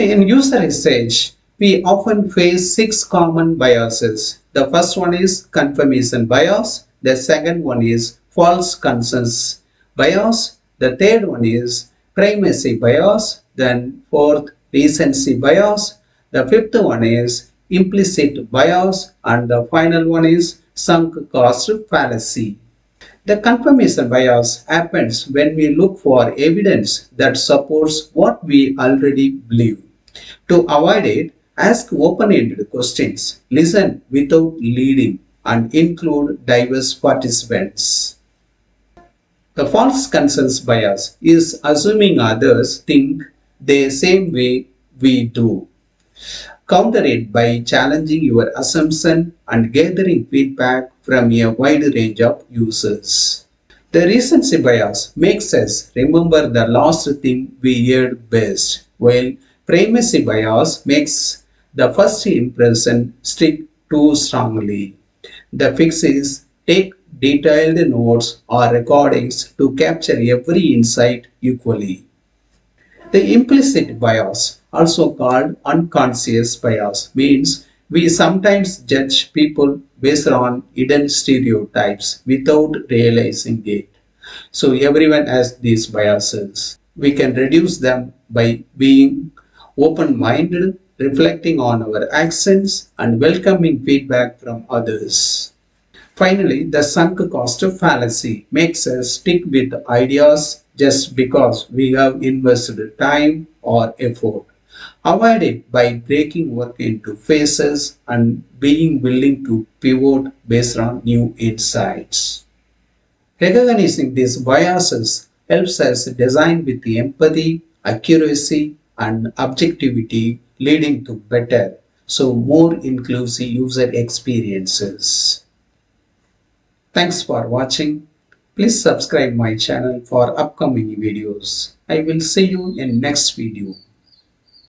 In user research, we often face six common biases. The first one is confirmation bias. The second one is false consensus bias. The third one is primacy bias. Then fourth, recency bias. The fifth one is implicit bias. And the final one is sunk cost fallacy. The confirmation bias happens when we look for evidence that supports what we already believe. To avoid it, ask open-ended questions, listen without leading, and include diverse participants. The false consensus bias is assuming others think the same way we do. Counter it by challenging your assumption and gathering feedback from a wide range of users. The recency bias makes us remember the last thing we heard best, while primacy bias makes the first impression stick too strongly. The fix is take detailed notes or recordings to capture every insight equally. The implicit bias, also called unconscious bias, means we sometimes judge people based on hidden stereotypes without realizing it. So everyone has these biases. We can reduce them by being open-minded, reflecting on our actions, and welcoming feedback from others. Finally, the sunk cost fallacy makes us stick with ideas just because we have invested time or effort. Avoid it by breaking work into phases and being willing to pivot based on new insights. Recognizing these biases helps us design with empathy, accuracy, and objectivity, leading to better, so more inclusive user experiences. Thanks for watching. Please subscribe my channel for upcoming videos. I will see you in next video.